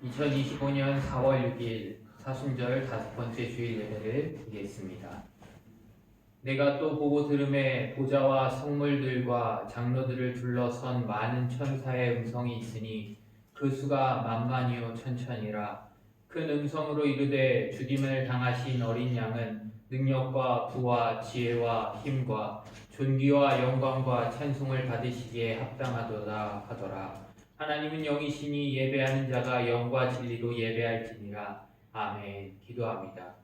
2025년 4월 6일 사순절 5번째 주일 예배를 드리겠습니다. 내가 또 보고 들음에 보좌와 성물들과 장로들을 둘러선 많은 천사의 음성이 있으니 그 수가 만만이요 천천이라. 큰 음성으로 이르되 주님을 당하신 어린 양은 능력과 부와 지혜와 힘과 존귀와 영광과 찬송을 받으시기에 합당하도다 하더라. 하나님은 영이시니 예배하는 자가 영과 진리로 예배할지니라. 아멘. 기도합니다.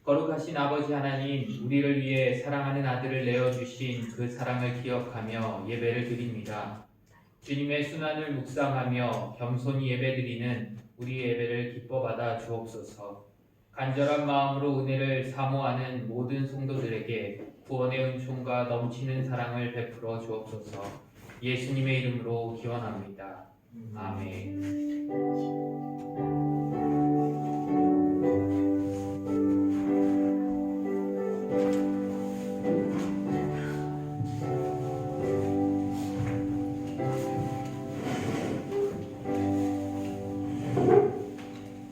거룩하신 아버지 하나님, 우리를 위해 사랑하는 아들을 내어주신 그 사랑을 기억하며 예배를 드립니다. 주님의 순환을 묵상하며 겸손히 예배드리는 우리 예배를 기뻐받아 주옵소서. 간절한 마음으로 은혜를 사모하는 모든 성도들에게 구원의 은총과 넘치는 사랑을 베풀어 주옵소서. 예수님의 이름으로 기원합니다. 아멘.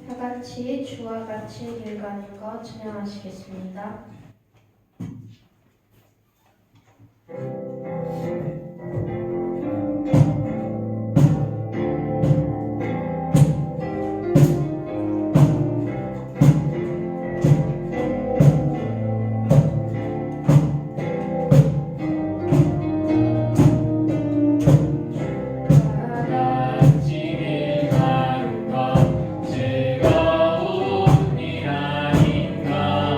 다 같이 주와 같이 길 가는 것 찬양하시겠습니다. 즐거운 일 아닌가.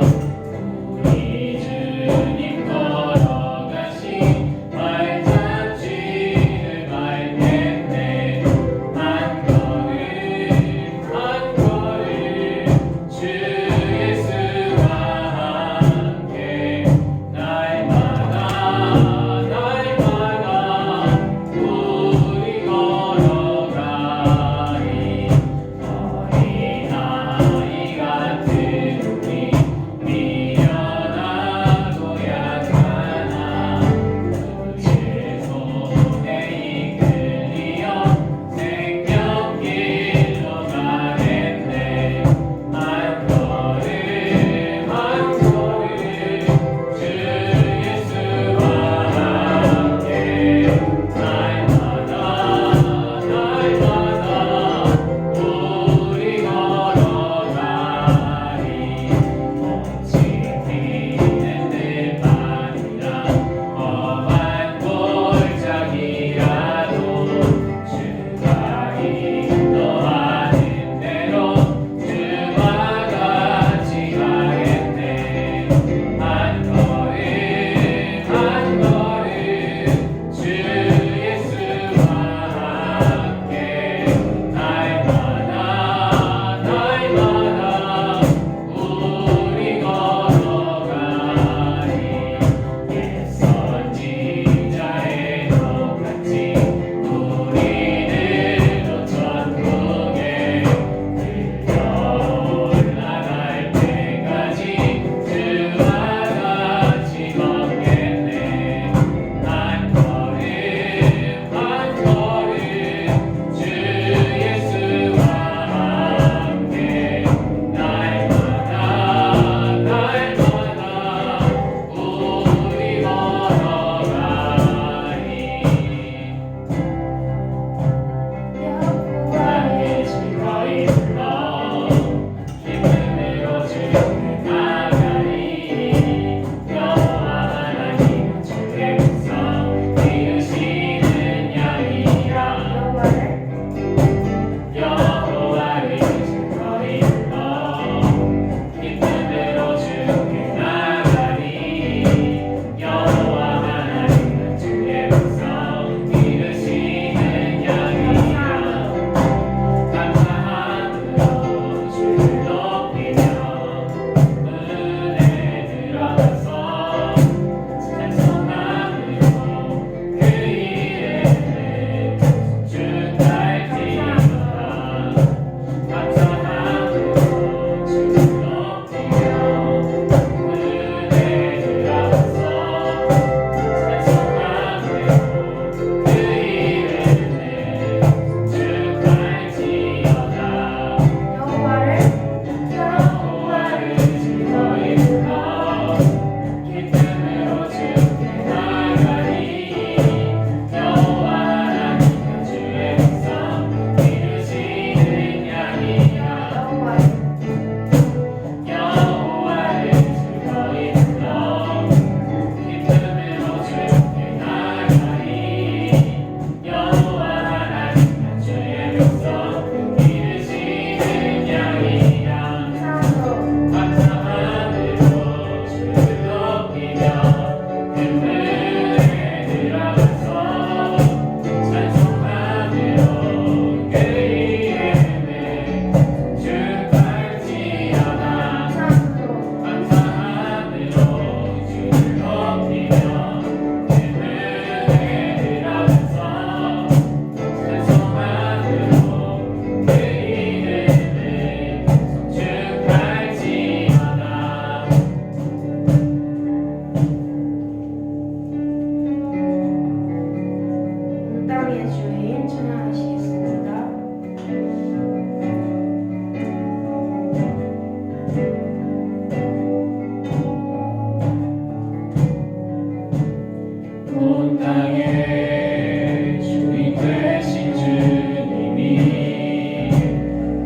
찬양하시겠습니다. 온 땅에 주인 되신 주님이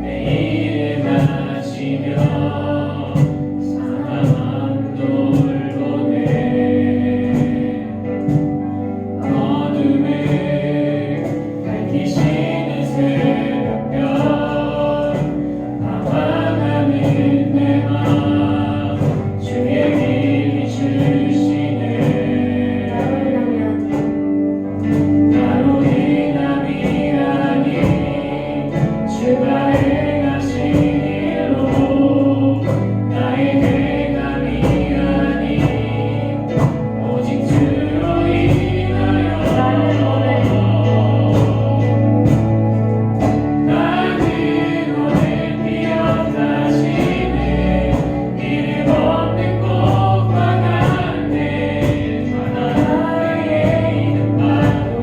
내 일을 마시며 사랑한 돌보네 어둠을 밝히시는 새벽별 방황하는 내 맘 주의 길이 주시네 나로 인함이 아닌 주가 행하신 일로 나의 행함이 아닌 오직 주로 인하여 나는 오늘 피어나시는 이름 없는 꽃과 같네 하나의 이름 봐도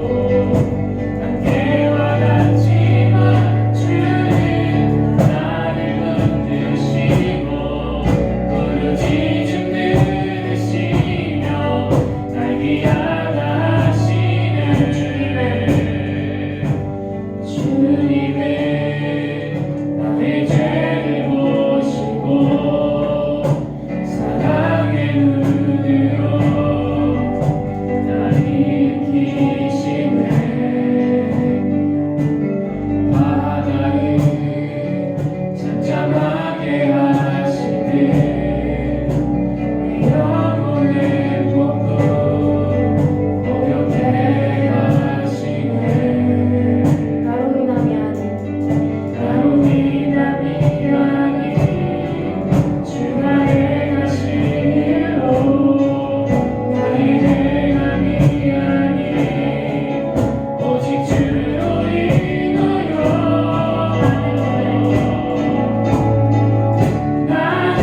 함께와 같지만 주는 나를 붙드시고 부르짖음 들으시며 날 귀하다 하시는 주님은 나의 죄를 보시고 사랑의 눈으로 날 일으키시네 바다를 잠잠하게 하시네 내 영혼의 폭풍 고요케 하시네 나로 인함이 아닌 나로 인함이 아닌 주가 행하신 일로 나의 행함이 아닌 오직 주로 인하여 나는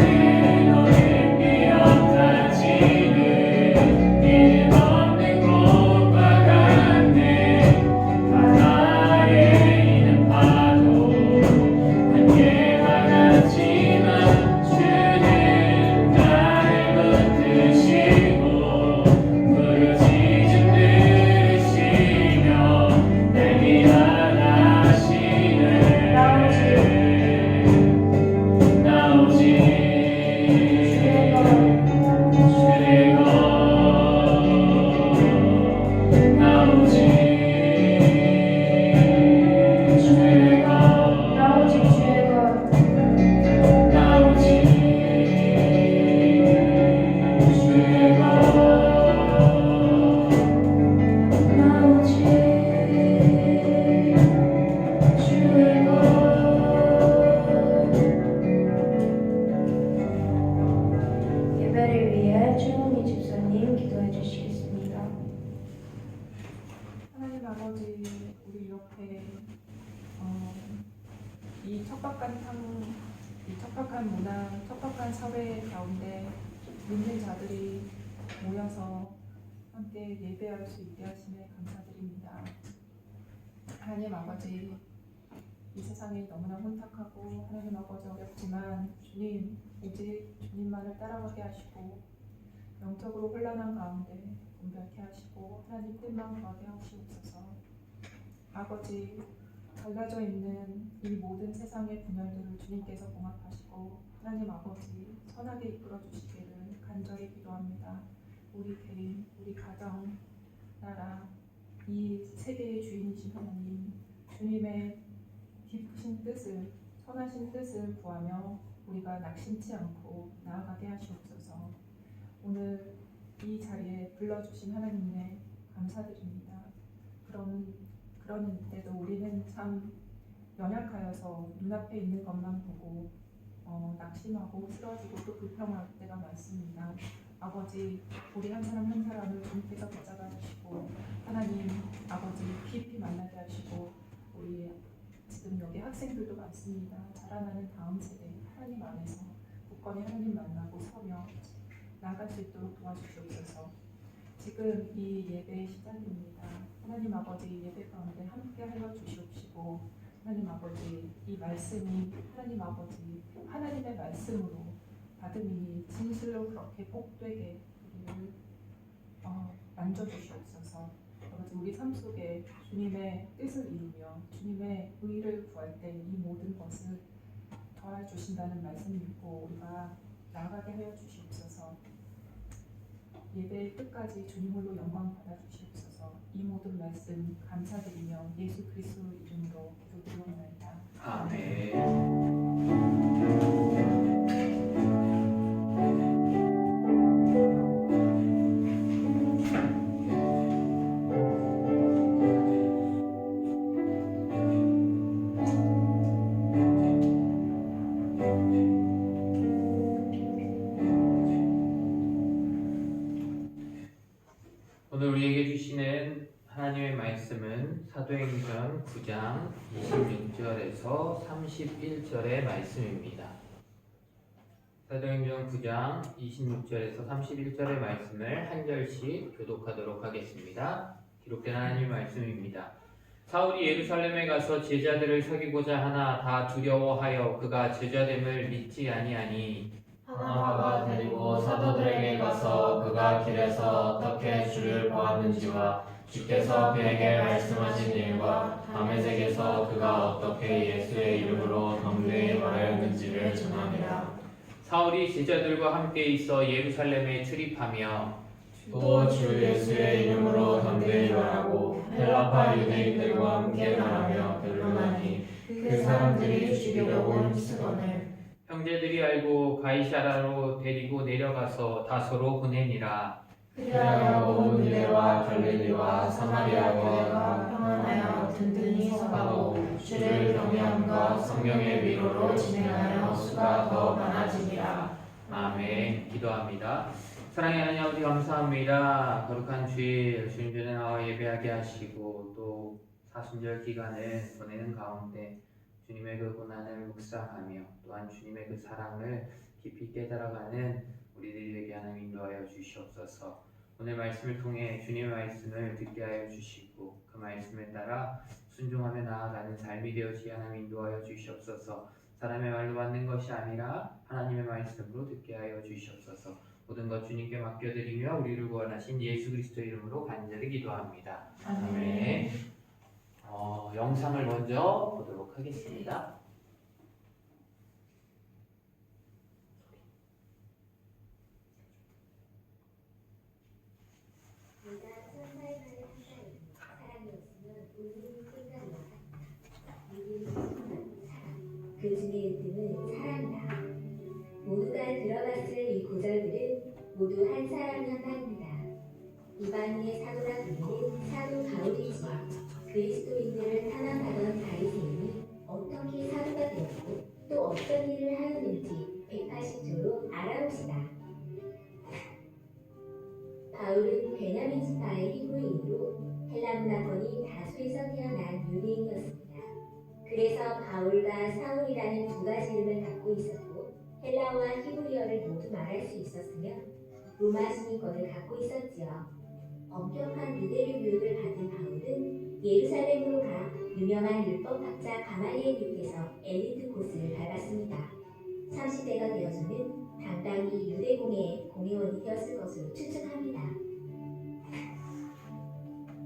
오늘 피어나지는 이름 없는 꽃과 같네 바다에 있는 파도 함께와 같지만 주는 나를 붙드시고 부르짖음 들으시며 날 귀하다 하시네 나 오직 주의 것 나 오직 주의 것 나 오직 주의 것 나 오직 주의 것 나 오직 주의 것 예배를 위해 최은희 집사님 기도해 주시겠습니다. 하나님 아버지, 우리 이렇게 이 척박한 문화, 척박한 사회 가운데 믿는 자들이 모여서 함께 예배할 수 있게 하심에 감사드립니다. 하나님 아버지, 이 세상이 너무나 혼탁하고 하나님 아버지 어렵지만 주님, 오직 주님만을 따라가게 하시고 영적으로 혼란한 가운데 분별케 하시고 하나님 뜻만 구하게 하시옵소서. 아버지, 갈라져 있는 이 모든 세상의 분열들을 주님께서 봉합하시고 하나님 아버지 선하게 이끌어 주시기를 간절히 기도합니다. 우리 개인, 우리 가정, 나라, 이 세계의 주인이신 하나님, 주님의 깊으신 뜻을, 선하신 뜻을 구하며 우리가 낙심치 않고 나아가게 하시옵소서. 오늘 이 자리에 불러주신 하나님께 감사드립니다. 그러는데도 우리는 참 연약하여서 눈앞에 있는 것만 보고 낙심하고 쓰러지고 또 불평할 때가 많습니다. 아버지, 우리 한 사람 한 사람을 주님께서 보좌가 주시고 하나님 아버지 깊이 만나게 하시고 우리 지금 여기 학생들도 많습니다. 자라나는 다음 세대 하나님 안에서 굳건히 하나님 만나고 서며 나아갈 수 있도록 도와주시옵소서. 지금 이 예배의 시작입니다. 하나님 아버지 예배 가운데 함께 하여 주시옵시고 하나님 아버지 이 말씀이 하나님 아버지 하나님의 말씀으로 받음이 진실로 그렇게 복되게 우리를 만져주시옵소서. 아버지 우리 삶 속에 주님의 뜻을 이루며 주님의 의를 구할 때 이 모든 것을 더해 주신다는 말씀 믿고 우리가 나아가게 하여 주시옵소서. 예배의 끝까지 주님으로 영광 받아 주시옵소서. 이 모든 말씀 감사드리며 예수 그리스도 이름으로 기도드리옵나이다. 아멘. 오늘 우리에게 주시는 하나님의 말씀은 사도행전 9장 26절에서 31절의 말씀입니다. 사도행전 9장 26절에서 31절의 말씀을 한 절씩 교독하도록 하겠습니다. 기록된 하나님의 말씀입니다. 사울이 예루살렘에 가서 제자들을 사귀고자 하나 다 두려워하여 그가 제자됨을 믿지 아니하니 바나바가 데리고 사도들에게 가서 그가 길에서 어떻게 주를 보았는지와 주께서 그에게 말씀하신 일과 다메섹에서 그가 어떻게 예수의 이름으로 담대히 말하였는지를 전하니라. 사울이 제자들과 함께 있어 예루살렘에 출입하며 또 주 예수의 이름으로 담대히 말하고 헬라파 유대인들과 함께 말하며 변론하니 그 사람들이 죽이려고 힘쓰거늘 형제들이 알고 가이사라로 데리고 내려가서 다소로 보내니라. 그리하여 온 유대와 갈릴리와 사마리아 교회가 평안하여 든든히 서가고 주를 경외함과 성령의 위로로 진행하여 수가 더 많아지니라. 아멘. 기도합니다. 사랑의 하나님 아버지 감사합니다. 거룩한 주일 주님 전에 나와 예배하게 하시고 또 사순절 기간을 보내는 가운데 주님의 그 고난을 묵상하며 또한 주님의 그 사랑을 깊이 깨달아가는 우리들이 되게 하나님 인도하여 주시옵소서. 오늘 말씀을 통해 주님의 말씀을 듣게 하여 주시고 그 말씀에 따라 순종하며 나아가는 삶이 되어지게 하나님 인도하여 주시옵소서. 사람의 말로 받는 것이 아니라 하나님의 말씀으로 듣게 하여 주시옵소서. 모든 것 주님께 맡겨드리며 우리를 구원하신 예수 그리스도 이름으로 간절히 기도합니다. 아멘. 영상을 먼저 보도록 하겠습니다. 내가 천사의 말을 하사이니 사랑이 없으면 우리는 끝난다. 믿음이 있으면 사랑, 그 중에 1등은 사랑이다. 모두가 들어봤을 이 구절들은 모두 한 사람이 한답니다. 이방인의 사도라 불리는 사도 바울이지요. 그리스도인들을 탄압하던 바리새인이 어떻게 사도가 되었고 또 어떤 일을 하였는지 180조로 알아봅시다. 바울은 베냐민 지파의 히브리인으로 헬라 문화권이 다수에서 태어난 유대인이었습니다. 그래서 바울과 사울이라는 두 가지 이름을 갖고 있었고 헬라어와 히브리어를 모두 말할 수 있었으며 로마 시민권을 갖고 있었지요. 엄격한 유대교 교육을 받은 바울은 예루살렘으로 가 유명한 율법학자 가말리엘 밑에서 엘리트 코스를 밟았습니다. 30대가 되어서는 당당히 유대공회의 공회원이 되었을 것으로 추측합니다.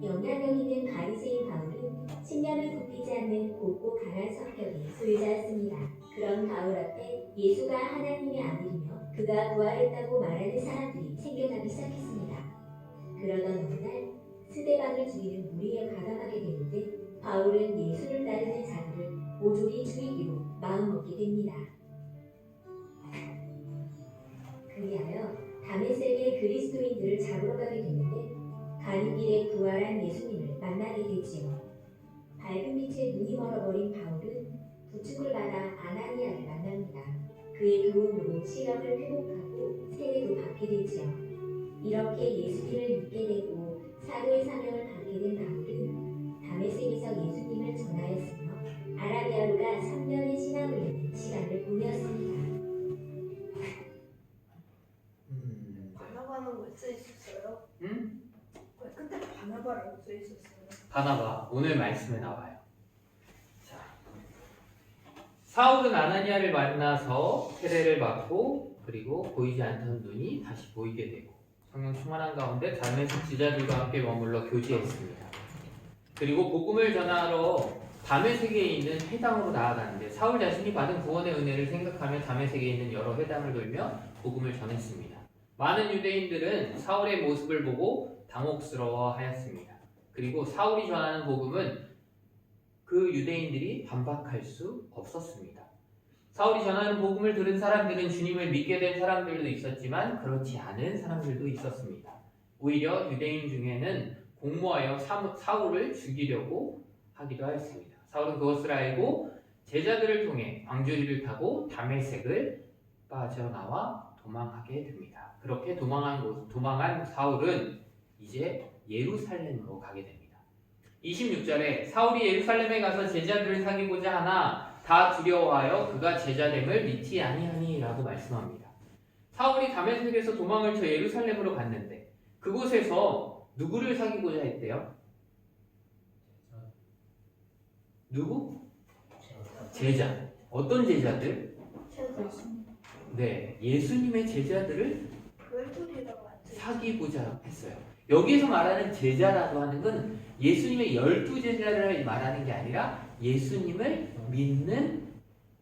영향력 있는 바리새인 바울은 신념을 굽히지 않는 곱고 강한 성격의 소유자였습니다. 그런 바울 앞에 예수가 하나님의 아들이며 그가 부활했다고 말하는 사람들이 생겨나기 시작했습니다. 그러던 어느 날 스데반을 죽이는 무리에 가담하게 되는데 바울은 예수를 따르는 자들을 모조리 죽이기로 마음먹게 됩니다. 그리하여 다메섹의 그리스도인들을 잡으러 가게 되는데 가는 길에 부활한 예수님을 만나게 되지요. 밝은 빛에 눈이 멀어버린 바울은 부축을 받아 아나니아를 만납니다. 그의 도움으로 시력을 회복하고 세례도 받게 되지요. 이렇게 예수님을 믿게 되고 사도의 사명을 받게 된 바울은 다메섹에서 예수님을 전하였으며 아라비아로가 3년의 신앙을 내는 시간을 보내었습니다. 반항하는 거 있어요? 응? 왜 끝에 반항 바나바라고 써 있었어요. 바나바 오늘 말씀에 나와요. 자, 사울은 아나니아를 만나서 세례를 받고 그리고 보이지 않던 눈이 다시 보이게 되고 성령 충만한 가운데 다메섹 지자들과 함께 머물러 교제했습니다. 그리고 복음을 전하러 다메섹에 있는 회당으로 나아가는데 사울 자신이 받은 구원의 은혜를 생각하며 다메섹에 있는 여러 회당을 돌며 복음을 전했습니다. 많은 유대인들은 사울의 모습을 보고 당혹스러워하였습니다. 그리고 사울이 전하는 복음은 그 유대인들이 반박할 수 없었습니다. 사울이 전하는 복음을 들은 사람들은 주님을 믿게 된 사람들도 있었지만 그렇지 않은 사람들도 있었습니다. 오히려 유대인 중에는 공모하여 사울을 죽이려고 하기도 하였습니다. 사울은 그것을 알고 제자들을 통해 광주리를 타고 다메섹을 빠져나와 도망하게 됩니다. 그렇게 도망한 사울은 이제 예루살렘으로 가게 됩니다. 26절에 사울이 예루살렘에 가서 제자들을 사귀고자 하나 다 두려워하여 그가 제자됨을 믿지 아니하니라고 말씀합니다. 사울이 다메섹에서 도망을 쳐 예루살렘으로 갔는데 그곳에서 누구를 사귀고자 했대요? 누구? 제자. 어떤 제자들? 네, 예수님의 제자들을 사귀고자 했어요. 여기서 말하는 제자라고 하는 건 예수님의 12제자를 말하는 게 아니라 예수님을 믿는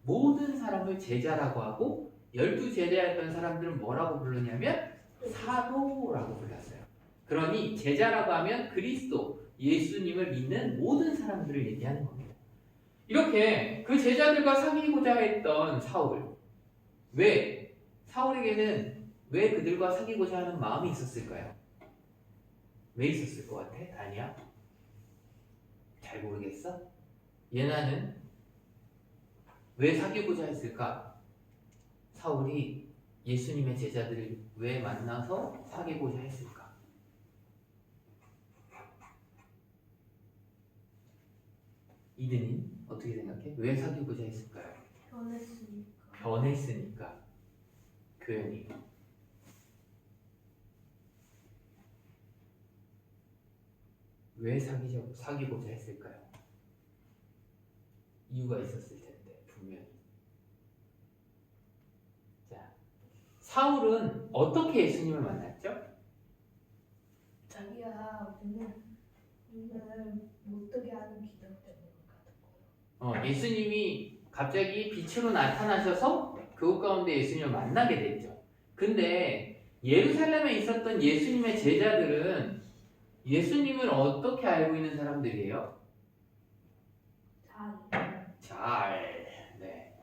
모든 사람을 제자라고 하고 12제자였던 사람들은 뭐라고 부르냐면 사도라고 불렀어요. 그러니 제자라고 하면 그리스도, 예수님을 믿는 모든 사람들을 얘기하는 겁니다. 이렇게 그 제자들과 사귀고자 했던 사울, 왜? 사울에게는 왜 그들과 사귀고자 하는 마음이 있었을까요? 왜 있었을 것 같아? 다니야? 잘 모르겠어? 예나는 왜 사귀고자 했을까? 사울이 예수님의 제자들을 왜 만나서 사귀고자 했을까? 이든이 어떻게 생각해? 왜 사귀고자 했을까요? 변했으니까. 교현이 왜 사귀고자 했을까요? 이유가 있었을 텐데 분명히. 자, 사울은 어떻게 예수님을 만났죠? 자기가 눈을 못 뜨게 하는 기적 때문에 같은 거예요. 예수님이 갑자기 빛으로 나타나셔서 그곳 가운데 예수님을 만나게 됐죠. 근데 예루살렘에 있었던 예수님의 제자들은 예수님을 어떻게 알고 있는 사람들이에요? 네.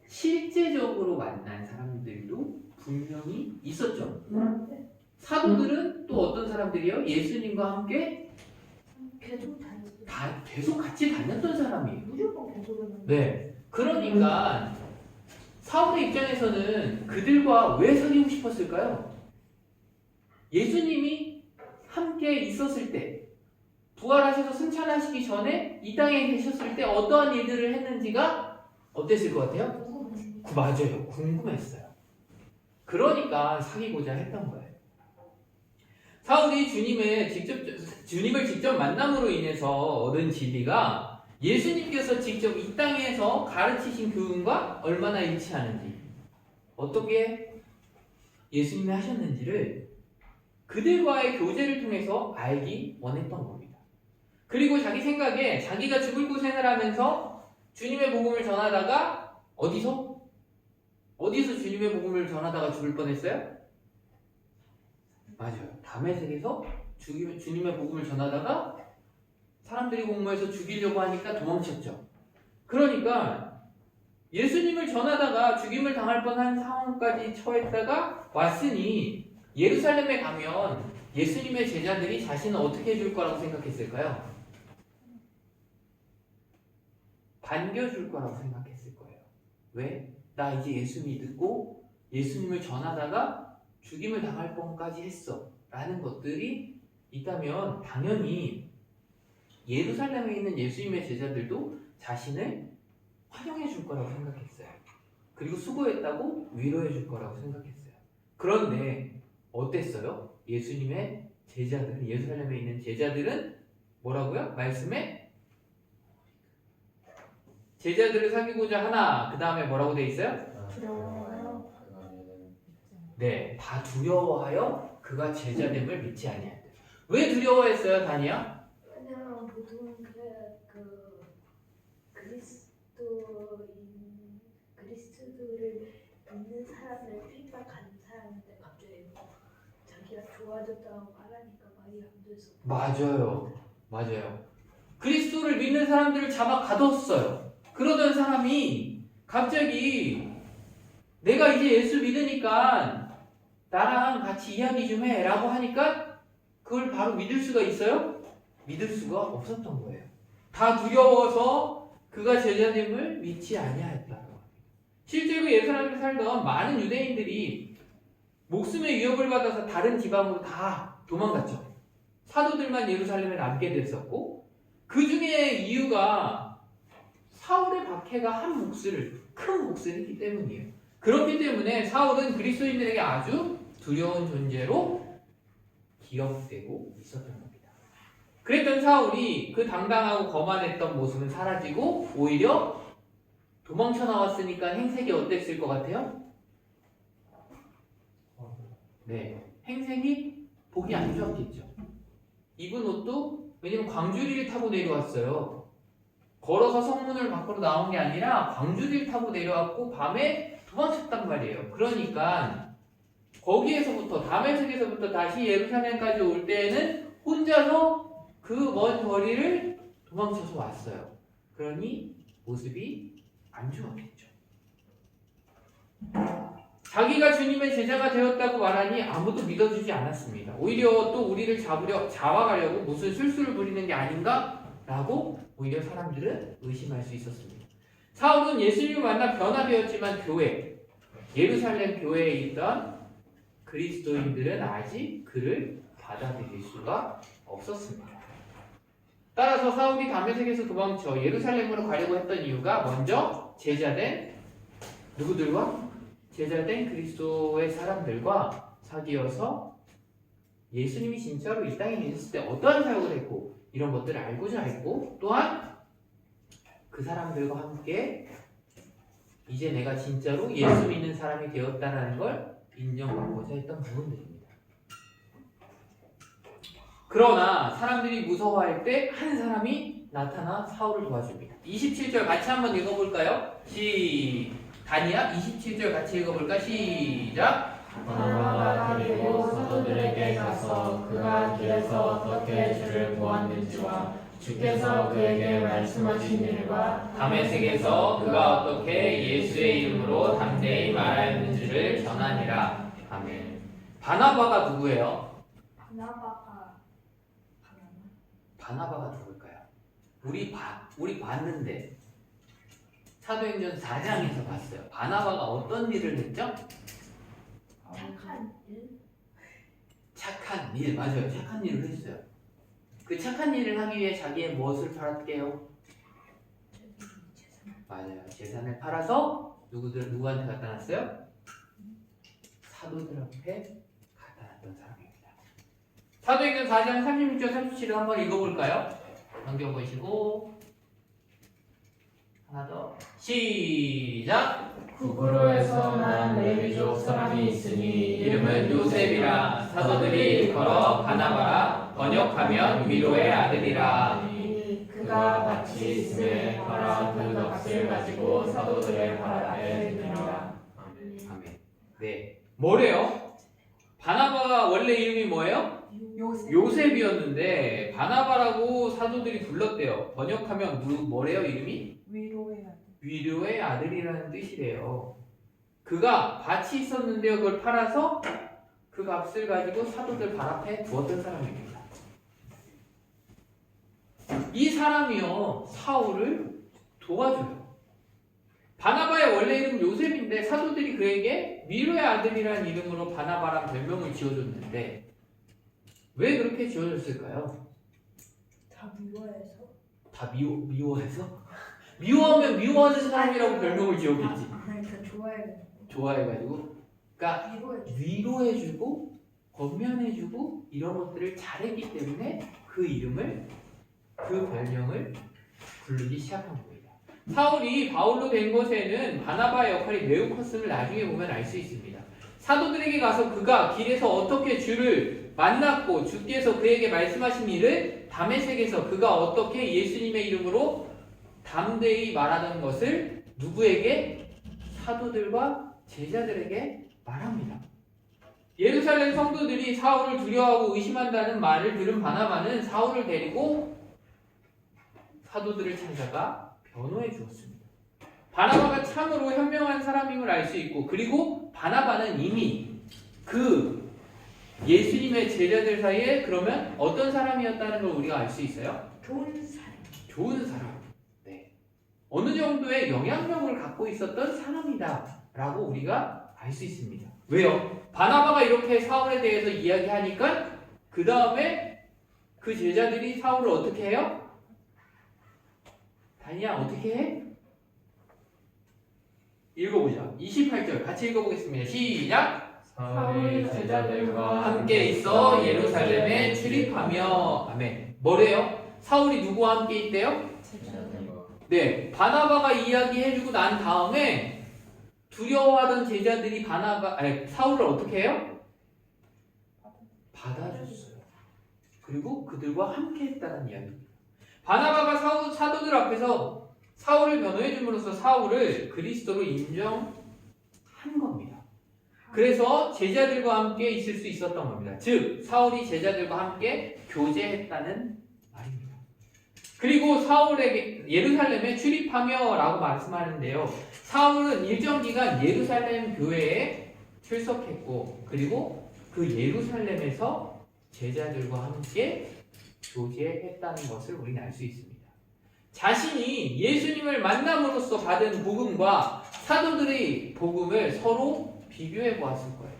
실제적으로 만난 사람들도 분명히 있었죠. 사도들은 또 어떤 사람들이에요? 예수님과 함께 계속 같이 다녔던 사람이에요. 무조건 계속 네. 그러니까 사울의 입장에서는 그들과 왜 사귀고 싶었을까요? 예수님이 함께 있었을 때, 부활하셔서 승천하시기 전에 이 땅에 계셨을 때 어떠한 일들을 했는지가 어땠을 것 같아요? 맞아요. 궁금했어요. 그러니까 사귀고자 했던 거예요. 사울이 주님을 직접 만남으로 인해서 얻은 진리가 예수님께서 직접 이 땅에서 가르치신 교훈과 얼마나 일치하는지, 어떻게 예수님이 하셨는지를 그들과의 교제를 통해서 알기 원했던 겁니다. 그리고 자기 생각에 자기가 죽을 고생을 하면서 주님의 복음을 전하다가 어디서 주님의 복음을 전하다가 죽을 뻔했어요? 맞아요. 다메섹에서 주님의 복음을 전하다가 사람들이 공모해서 죽이려고 하니까 도망쳤죠. 그러니까 예수님을 전하다가 죽임을 당할 뻔한 상황까지 처했다가 왔으니 예루살렘에 가면 예수님의 제자들이 자신을 어떻게 해줄 거라고 생각했을까요? 반겨줄 거라고 생각했을 거예요. 왜? 나 이제 예수 믿고 예수님을 전하다가 죽임을 당할 뻔까지 했어 라는 것들이 있다면 당연히 예루살렘에 있는 예수님의 제자들도 자신을 환영해 줄 거라고 생각했어요. 그리고 수고했다고 위로해 줄 거라고 생각했어요. 그런데 어땠어요? 예수님의 제자들은 예루살렘에 있는 제자들은 뭐라고요? 말씀에 제자들을 사귀고자 하나 그 다음에 뭐라고 돼 있어요? 두려워요. 네, 다 두려워하여 그가 제자됨을 믿지 아니한다. 왜 두려워했어요, 다니야? 그냥 보통 그리스도를 믿는 사람을 핍박하는 사람인데 갑자기 자기가 좋아졌다고 말하니까 말이 안 돼서 맞아요. 그리스도를 믿는 사람들을 잡아 가뒀어요. 그러던 사람이 갑자기 내가 이제 예수 믿으니까 나랑 같이 이야기 좀 해라고 하니까 그걸 바로 믿을 수가 있어요? 믿을 수가 없었던 거예요. 다 두려워서 그가 제자됨을 믿지 아니하였다. 실제로 예루살렘에 살던 많은 유대인들이 목숨의 위협을 받아서 다른 지방으로 다 도망갔죠. 사도들만 예루살렘에 남게 됐었고 그 중에 이유가 사울의 박해가 큰 몫을 했기 때문이에요. 그렇기 때문에 사울은 그리스도인들에게 아주 두려운 존재로 기억되고 있었던 겁니다. 그랬던 사울이 그 당당하고 거만했던 모습은 사라지고 오히려 도망쳐 나왔으니까 행색이 어땠을 것 같아요? 네, 행색이 보기 안 좋았겠죠. 입은 옷도 왜냐면 광주리를 타고 내려왔어요. 걸어서 성문을 밖으로 나온 게 아니라 광주리를 타고 내려왔고 밤에 도망쳤단 말이에요. 그러니까 거기에서부터 다메섹에서부터 다시 예루살렘까지 올 때에는 혼자서 그 먼 거리를 도망쳐서 왔어요. 그러니 모습이 안 좋았겠죠. 자기가 주님의 제자가 되었다고 말하니 아무도 믿어주지 않았습니다. 오히려 또 우리를 잡아가려고 무슨 술수를 부리는 게 아닌가? 라고 오히려 사람들은 의심할 수 있었습니다. 사울은 예수님을 만나 변화되었지만 예루살렘 교회에 있던 그리스도인들은 아직 그를 받아들일 수가 없었습니다. 따라서 사울이 다메섹에서 도망쳐 예루살렘으로 가려고 했던 이유가 먼저 제자된 누구들과? 제자된 그리스도의 사람들과 사귀어서 예수님이 진짜로 이 땅에 계셨을 때 어떠한 사역을 했고 이런 것들을 알고자 했고 또한 그 사람들과 함께 이제 내가 진짜로 예수 믿는 사람이 되었다는 걸 인정받고자 했던 부분들입니다. 그러나 사람들이 무서워할 때 한 사람이 나타나 사울을 도와줍니다. 27절 같이 한번 읽어볼까요? 다니야 27절 같이 읽어볼까? 시작! 바나바가 그리고 사도들에게 가서 그가 길에서 어떻게 주를 보았는지와 주께서 그에게 말씀하신 일과 다메섹에서 그가 어떻게 예수의 이름으로 담대히 말하였는지를 전하니라. 아멘. 바나바가 누구예요? 바나바가 누굴까요? 우리 봤는데 사도행전 4장에서 봤어요. 바나바가 어떤 일을 했죠? 착한 일? 착한 일, 맞아요. 착한 일을 했어요. 그 착한 일을 하기 위해 자기의 무엇을 팔았게요? 맞아요. 재산을 팔아서 누구한테 갖다 놨어요? 사도들 앞에 갖다 놨던 사람입니다. 사도행전 4장 36절 37절 한번 읽어볼까요? 넘겨보시고 하나 더 시작! 구브로에서 난 레위족 사람이 있으니 이름은 요셉이라 사도들이 걸어 바나바라 번역하면 위로의 아들이라. 그가 같이 있음에 바라 그 덕을 가지고 사도들의 발 앞에 두니라. 아멘. 네. 뭐래요? 바나바가 원래 이름이 뭐예요? 요셉이었는데 바나바라고 사도들이 불렀대요. 번역하면 뭐래요 이름이? 위로의 아들. 위로의 아들이라는 뜻이래요. 그가 밭이 있었는데요. 그걸 팔아서 그 값을 가지고 사도들 발 앞에 두었던 사람입니다. 이 사람이요 사울을 도와줘요. 바나바의 원래 이름은 요셉인데 사도들이 그에게 위로의 아들이라는 이름으로 바나바란 별명을 지어줬는데 왜 그렇게 지어줬을까요? 다 미워해서? 다 미워해서? 미워하면 미워하는 사람이라고 별명을 지었겠지. 그러니까 좋아해가지고 좋아해가지고 그러니까 미워해줘. 위로해주고 권면해주고 이런 것들을 잘했기 때문에 그 이름을, 그 별명을 부르기 시작한 겁니다. 사울이 바울로 된 것에는 바나바의 역할이 매우 컸음을 나중에 보면 알 수 있습니다. 사도들에게 가서 그가 길에서 어떻게 주를 만났고 주께서 그에게 말씀하신 일을 다메섹에서 그가 어떻게 예수님의 이름으로 담대히 말하던 것을 누구에게? 사도들과 제자들에게 말합니다. 예루살렘 성도들이 사울을 두려워하고 의심한다는 말을 들은 바나바는 사울을 데리고 사도들을 찾아가 변호해 주었습니다. 바나바가 참으로 현명한 사람임을 알 수 있고, 그리고 바나바는 이미 그 예수님의 제자들 사이에 그러면 어떤 사람이었다는 걸 우리가 알 수 있어요? 좋은 사람. 좋은 사람. 네. 어느 정도의 영향력을 갖고 있었던 사람이다 라고 우리가 알 수 있습니다. 왜요? 바나바가 이렇게 사울에 대해서 이야기하니까 그 다음에 그 제자들이 사울을 어떻게 해요? 다니야 어떻게 해? 읽어보자. 28절 같이 읽어보겠습니다. 시작! 사울이 제자들과 함께 있어 예루살렘에 출입하며 아멘. 뭐래요? 사울이 누구와 함께 있대요? 네, 바나바가 이야기해주고 난 다음에 두려워하던 제자들이 사울을 어떻게 해요? 받아줬어요. 그리고 그들과 함께 했다는 이야기입니다. 바나바가 사도들 앞에서 사울을 변호해 줌으로써 사울을 그리스도로 인정한 겁니다. 그래서 제자들과 함께 있을 수 있었던 겁니다. 즉 사울이 제자들과 함께 교제했다는 말입니다. 그리고 사울에게 예루살렘에 출입하며 라고 말씀하는데요. 사울은 일정 기간 예루살렘 교회에 출석했고, 그리고 그 예루살렘에서 제자들과 함께 교제했다는 것을 우리는 알 수 있습니다. 자신이 예수님을 만남으로써 받은 복음과 사도들의 복음을 서로 비교해 보았을 거예요.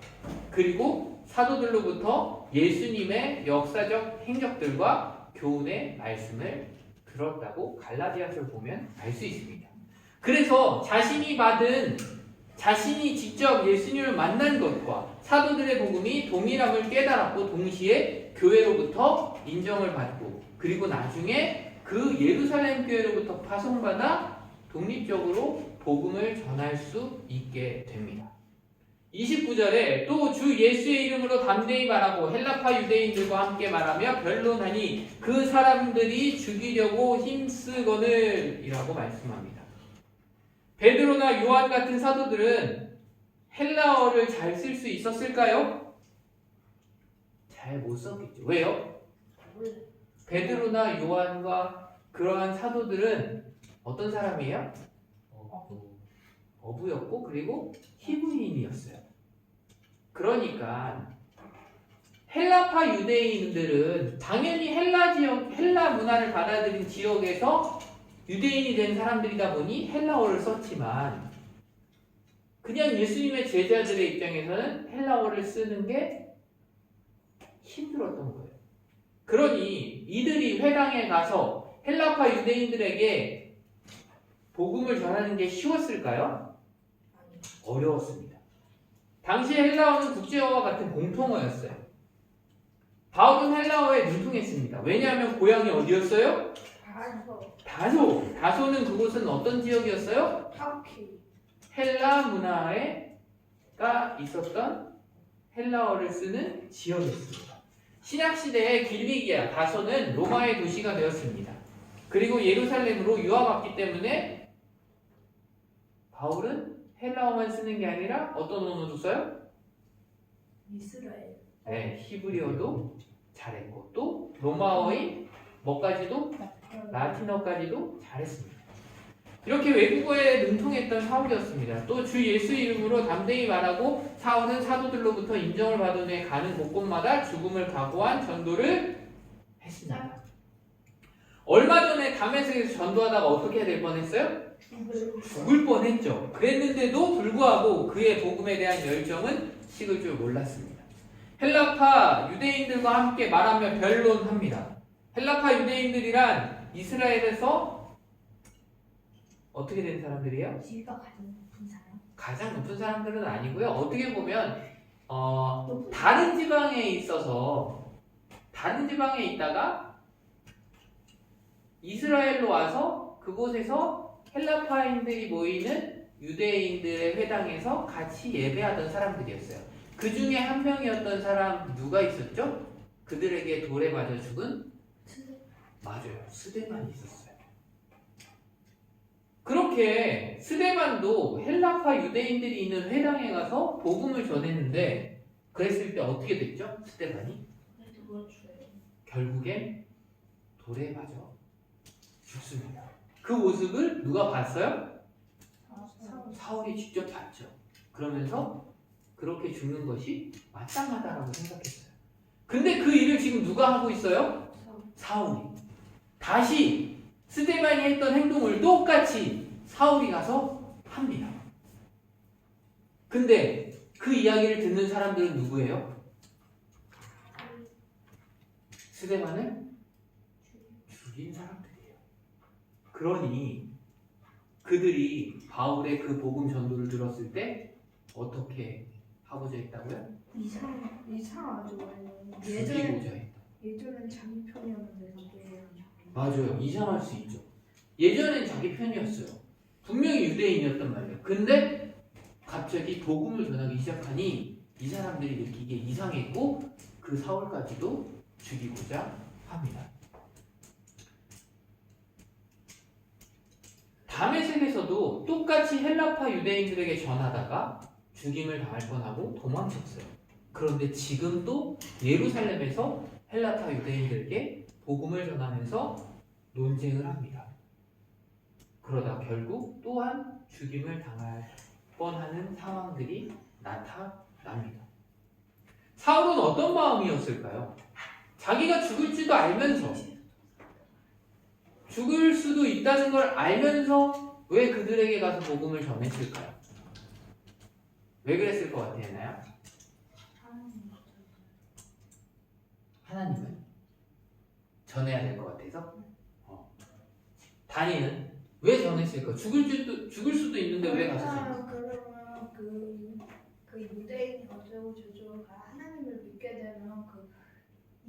그리고 사도들로부터 예수님의 역사적 행적들과 교훈의 말씀을 들었다고 갈라디아서를 보면 알 수 있습니다. 그래서 자신이 직접 예수님을 만난 것과 사도들의 복음이 동일함을 깨달았고, 동시에 교회로부터 인정을 받고, 그리고 나중에 그 예루살렘 교회로부터 파송받아 독립적으로 복음을 전할 수 있게 됩니다. 29절에 또 주 예수의 이름으로 담대히 말하고 헬라파 유대인들과 함께 말하며 변론하니 그 사람들이 죽이려고 힘쓰거늘 이라고 말씀합니다. 베드로나 요한 같은 사도들은 헬라어를 잘 쓸 수 있었을까요? 잘 못 썼겠죠. 왜요? 베드로나 요한과 그러한 사도들은 어떤 사람이에요? 어부였고, 그리고 히브리인이었어요. 그러니까 헬라파 유대인들은 당연히 헬라 문화를 받아들인 지역에서 유대인이 된 사람들이다 보니 헬라어를 썼지만, 그냥 예수님의 제자들의 입장에서는 헬라어를 쓰는 게 힘들었던 거예요. 그러니 이들이 회당에 가서 헬라파 유대인들에게 복음을 전하는 게 쉬웠을까요? 어려웠습니다. 당시 헬라어는 국제어와 같은 공통어였어요. 바울은 헬라어에 능통했습니다. 왜냐하면 고향이 어디였어요? 다소는 그곳은 어떤 지역이었어요? 터키. 헬라 문화가 있었던 헬라어를 쓰는 지역이었습니다. 신약시대의 길리기아, 다소는 로마의 도시가 되었습니다. 그리고 예루살렘으로 유학 왔기 때문에 바울은 헬라어만 쓰는 게 아니라 어떤 언어도 써요? 이스라엘. 네, 히브리어도 잘했고, 또 로마어의 뭐까지도? 라틴어까지도 잘했습니다. 이렇게 외국어에 능통했던 사울이었습니다. 또 주 예수 이름으로 담대히 말하고, 사울은 사도들로부터 인정을 받은 후에 가는 곳곳마다 죽음을 각오한 전도를 했습니다. 얼마 전에 다메섹에서 전도하다가 어떻게 될 뻔했어요? 죽을 뻔했죠. 그랬는데도 불구하고 그의 복음에 대한 열정은 식을 줄 몰랐습니다. 헬라파 유대인들과 함께 말하며 변론합니다. 헬라파 유대인들이란 이스라엘에서 어떻게 된 사람들이에요? 지위가 가장 높은 사람. 가장 높은 사람들은 아니고요. 어떻게 보면 다른 지방에 있다가 이스라엘로 와서 그곳에서 헬라파인들이 모이는 유대인들의 회당에서 같이 예배하던 사람들이었어요. 그 중에 한 명이었던 사람 누가 있었죠? 그들에게 돌에 맞아 죽은 맞아요. 스데반이 있었어요. 그렇게 스데반도 헬라파 유대인들이 있는 회당에 가서 복음을 전했는데 그랬을 때 어떻게 됐죠? 스데반이 결국엔 돌에 맞아 죽습니다. 그 모습을 누가 봤어요? 사울이 직접 봤죠. 그러면서 그렇게 죽는 것이 마땅하다라고 생각했어요. 근데 그 일을 지금 누가 하고 있어요? 사울이. 다시 스데반이 했던 행동을 똑같이 사울이 가서 합니다. 근데 그 이야기를 듣는 사람들은 누구예요? 스데반을 죽인 사람들이에요. 그러니 그들이 바울의 그 복음 전도를 들었을 때 어떻게 하고자 했다고요? 이상하죠. 죽이고자 했다. 예전엔 자기 편이었는데 맞아요. 이상할 수 있죠. 예전엔 자기 편이었어요. 분명히 유대인이었단 말이에요. 근데 갑자기 복음을 전하기 시작하니 이 사람들이 느끼기에 이상했고 그 사울까지도 죽이고자 합니다. 다메섹에서도 똑같이 헬라파 유대인들에게 전하다가 죽임을 당할 뻔하고 도망쳤어요. 그런데 지금도 예루살렘에서 헬라파 유대인들에게 복음을 전하면서 논쟁을 합니다. 그러다 결국 또한 죽임을 당할 뻔하는 상황들이 나타납니다. 사울은 어떤 마음이었을까요? 자기가 죽을지도 알면서 죽을 수도 있다는 걸 알면서 왜 그들에게 가서 복음을 전했을까요? 왜 그랬을 것 같아요? 하나님은 전해야 될 것 같아서? 다니는 왜 전했을까? 죽을 수도 있는데 왜 가서 전했을까? 그러면 그 유대인 어쩌고 저쩌고가 하나님을 믿게 되면 그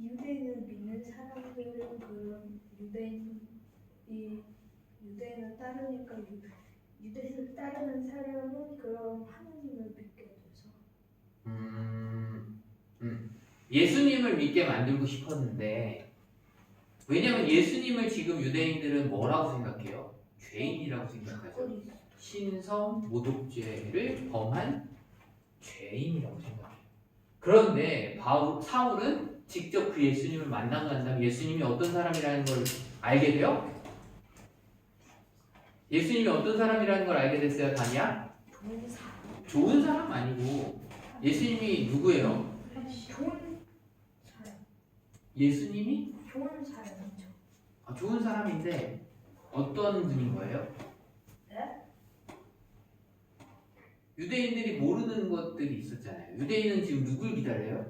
유대인을 믿는 사람들은 그 유대인을 따르니까 유대인을 따르는 사람은 그런 하나님을 믿게 돼서 예수님을 믿게 만들고 싶었는데 왜냐면 예수님을 지금 유대인들은 뭐라고 생각해요? 죄인이라고 생각하죠. 신성 모독죄를 범한 죄인이라고 생각해요. 그런데 사울은 직접 그 예수님을 만나고 난 다음에 예수님이 어떤 사람이라는 걸 알게 돼요? 예수님이 어떤 사람이라는 걸 알게 됐어요, 다니야? 좋은 사람 아니고 예수님이 누구예요? 좋은 사람. 예수님이 좋은 사람이죠. 좋은 사람인데 어떤 분인 거예요? 네? 유대인들이 모르는 것들이 있었잖아요. 유대인은 지금 누굴 기다려요?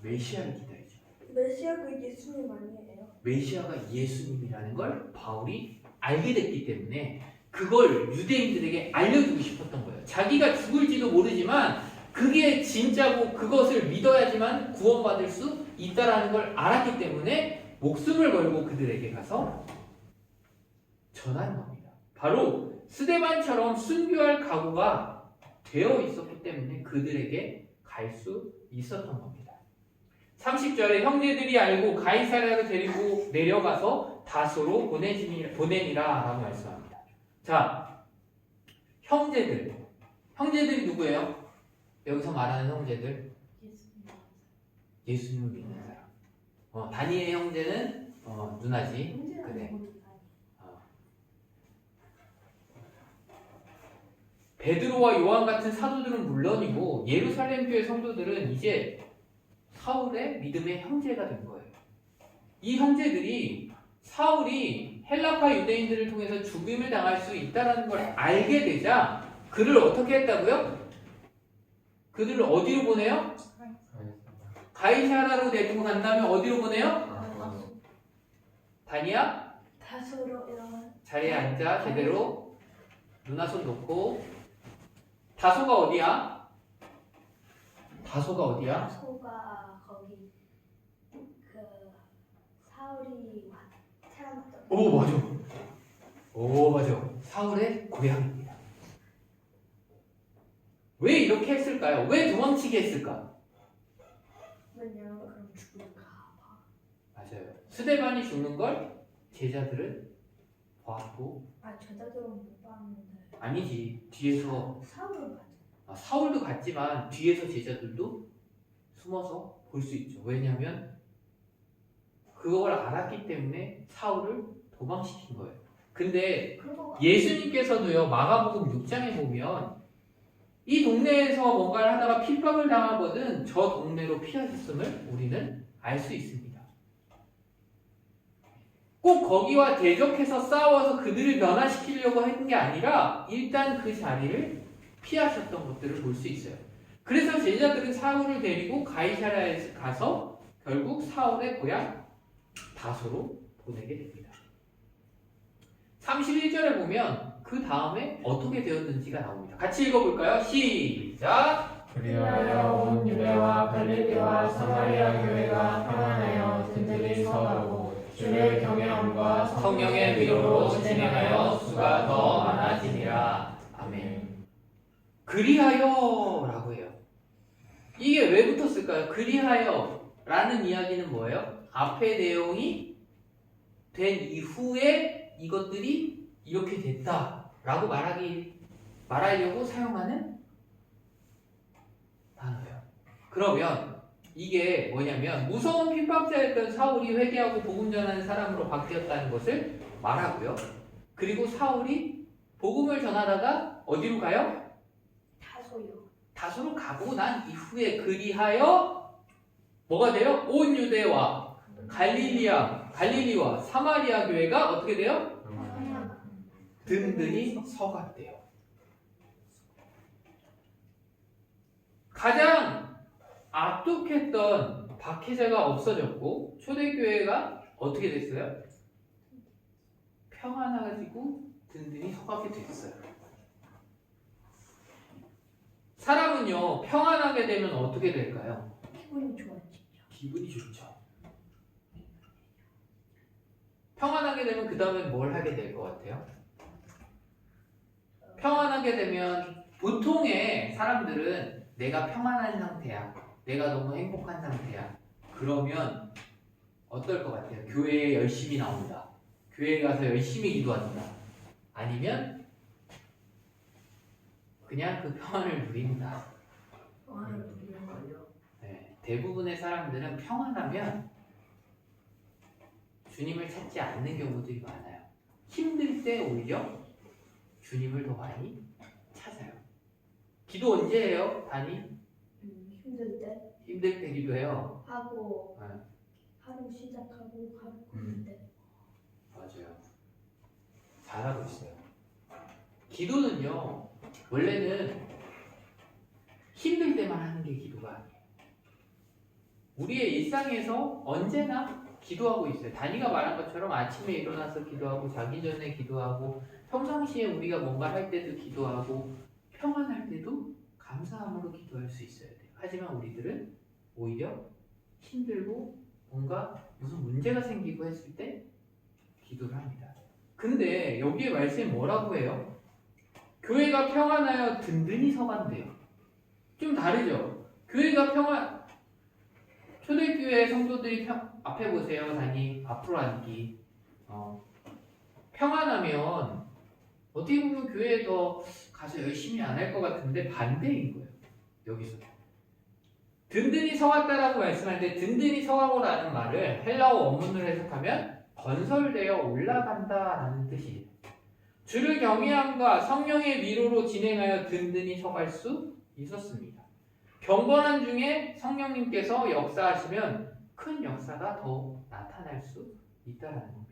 메시아를 기다리죠. 메시아가 예수님 아니에요? 메시아가 예수님이라는 걸 바울이 알게 됐기 때문에 그걸 유대인들에게 알려주고 싶었던 거예요. 자기가 죽을지도 모르지만 그게 진짜고 그것을 믿어야지만 구원받을 수 있다라는 걸 알았기 때문에 목숨을 걸고 그들에게 가서 전하는 겁니다. 바로 스데반처럼 순교할 각오가 되어 있었기 때문에 그들에게 갈 수 있었던 겁니다. 30절에 형제들이 알고 가이사랴로 데리고 내려가서 다소로 보내니라 라고 말씀합니다. 자, 형제들이 누구예요? 여기서 말하는 형제들 예수님을 믿는 사람. 다니의 형제는 누나지. 그래. 베드로와 요한 같은 사도들은 물론이고 예루살렘 교회 성도들은 이제 사울의 믿음의 형제가 된 거예요. 이 형제들이 사울이 헬라파 유대인들을 통해서 죽임을 당할 수 있다는 걸 알게 되자 그를 어떻게 했다고요? 그들을 어디로 보내요? 가이사라로 데리고 간 다음에 어디로 보내요? 다니야? 다소로 자리에 앉아 제대로 누나 손 놓고 다소가 어디야? 다소가 어디야? 소가 거기 그 사울이 태어났던 오 맞아. 오 맞아. 사울의 고향입니다. 왜 이렇게 했을까요? 왜 도망치게 했을까? 왜냐면 그럼 죽을까 봐. 맞아요. 스데반이 죽는 걸 제자들은 봤고 아 제자들은 못 봤는데 아니지 뒤에서 사울은 봤죠. 사울도 갔지만 뒤에서 제자들도 숨어서 볼 수 있죠. 왜냐하면 그걸 알았기 때문에 사울을 도망시킨 거예요. 근데 그거 예수님께서도요 마가복음 6장에 보면 이 동네에서 뭔가를 하다가 핍박을 당하거든 저 동네로 피하셨음을 우리는 알 수 있습니다. 꼭 거기와 대적해서 싸워서 그들을 변화시키려고 한 게 아니라 일단 그 자리를 피하셨던 것들을 볼 수 있어요. 그래서 제자들은 사울을 데리고 가이사랴에 가서 결국 사울의 고향 다소로 보내게 됩니다. 31절에 보면 그 다음에 어떻게 되었는지가 나옵니다. 같이 읽어볼까요? 시작! 그리하여 온 유대와 갈릴리와 사마리아 교회가 평안하여 든든히 서가고 주를 경외함과 성령의 위로로 진행하여 수가 더 많아지니라. 아멘. 그리하여 라고 해요. 이게 왜 붙었을까요? 그리하여 라는 이야기는 뭐예요? 앞의 내용이 된 이후에 이것들이 이렇게 됐다 라고 말하려고 사용하는 단어예요. 그러면 이게 뭐냐면 무서운 핍박자였던 사울이 회개하고 복음 전하는 사람으로 바뀌었다는 것을 말하고요. 그리고 사울이 복음을 전하다가 어디로 가요? 다소요. 다소로 가고 난 이후에 그리하여 뭐가 돼요? 온 유대와 갈릴리와 사마리아 교회가 어떻게 돼요? 든든히 서갔대요. 가장 압독했던 박해자가 없어졌고 초대교회가 어떻게 됐어요? 평안해지고 든든히 서가게 됐어요. 사람은요 평안하게 되면 어떻게 될까요? 기분이 좋아지죠. 기분이 좋죠. 평안하게 되면 그 다음에 뭘 하게 될 것 같아요? 평안하게 되면 보통의 사람들은 내가 평안한 상태야. 내가 너무 행복한 상태야. 그러면 어떨 것 같아요? 교회에 열심히 나온다. 교회에 가서 열심히 기도한다. 아니면 그냥 그 평안을 누린다. 평안을 누리는 걸요. 네, 대부분의 사람들은 평안하면 주님을 찾지 않는 경우들이 많아요. 힘들 때 오히려 주님을 더 많이 찾아요. 기도 언제 해요? 단이? 힘들 때 힘들 때 기도해요. 하고 네. 하루 시작하고 하루 끝낼 때. 맞아요. 잘하고 있어요. 기도는요, 원래는 힘들 때만 하는 게 기도가 아니에요. 우리의 일상에서 언제나 기도하고 있어요. 다니가 말한 것처럼 아침에 일어나서 기도하고 자기 전에 기도하고 평상시에 우리가 뭔가 할 때도 기도하고 평안할 때도 감사함으로 기도할 수 있어야 돼요. 하지만 우리들은 오히려 힘들고 뭔가 무슨 문제가 생기고 했을 때 기도를 합니다. 근데 여기에 말씀이 뭐라고 해요? 교회가 평안하여 든든히 서간대요. 좀 다르죠? 교회가 초대교회 성도들이 앞에 보세요. 다니 앞으로 앉기. 평안하면 어떻게 보면 교회에 더 가서 열심히 안 할 것 같은데 반대인 거예요. 여기서 든든히 서갔다라고 말씀할 때 든든히 서가고라는 말을 헬라어 원문으로 해석하면 건설되어 올라간다라는 뜻이에요. 주를 경외함과 성령의 위로로 진행하여 든든히 서갈 수 있었습니다. 경건한 중에 성령님께서 역사하시면 큰 역사가 더 나타날 수 있다는 겁니다.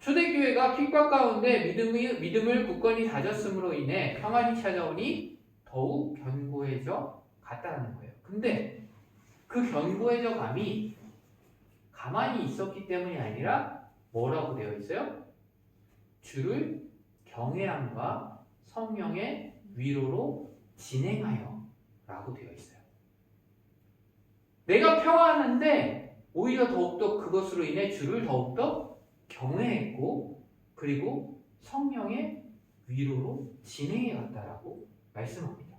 초대교회가 핍박 가운데 믿음을 굳건히 다졌음으로 인해 평안이 찾아오니 더욱 견고해져 갔다는 거예요. 근데 그 견고해져 감이 가만히 있었기 때문이 아니라 뭐라고 되어 있어요? 주를 경외함과 성령의 위로로 진행하여 라고 되어 있어요. 내가 평안한데 오히려 더욱더 그것으로 인해 주를 더욱더 경외했고 그리고 성령의 위로로 진행해 갔다라고 말씀합니다.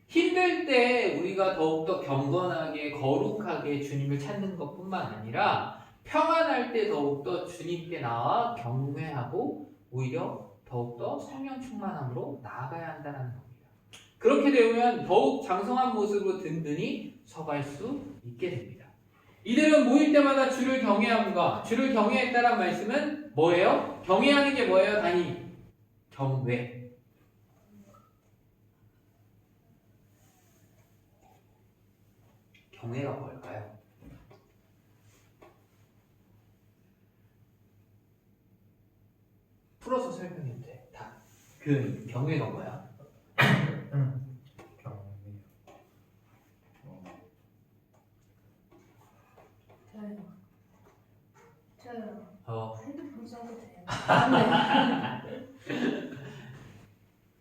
힘들 때 우리가 더욱더 경건하게 거룩하게 주님을 찾는 것뿐만 아니라 평안할 때 더욱더 주님께 나와 경외하고 오히려 더욱더 성령 충만함으로 나아가야 한다는 겁니다. 그렇게 되면 더욱 장성한 모습으로 든든히 서갈 수 있게 됩니다. 이들은 모일 때마다 주를 경외함과 주를 경외했다는 말씀은 뭐예요? 경외하는 게 뭐예요? 단위 경외. 경외가 뭘까요? 풀어서 설명해도 돼. 다. 그 경외가 뭐야? 저요. 핸드폰 써도 돼요.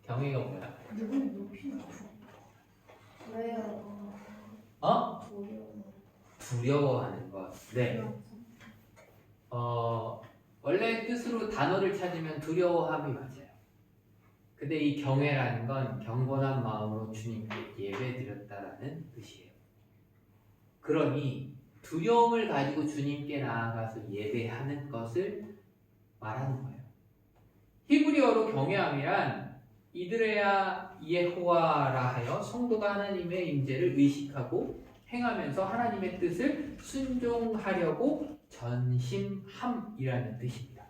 경외가 뭐야? 누군 높이 높고. 왜요? 어? 두려워. 두려워하는 것. 네. 원래 뜻으로 단어를 찾으면 두려워함이 맞아요. 근데 이 경외라는 건 경건한 마음으로 주님께 예배드렸다라는 뜻이에요. 그러니 두려움을 가지고 주님께 나아가서 예배하는 것을 말하는 거예요. 히브리어로 경외함이란 이드레아 예호와라 하여 성도가 하나님의 임재를 의식하고 행하면서 하나님의 뜻을 순종하려고 전심함이라는 뜻입니다.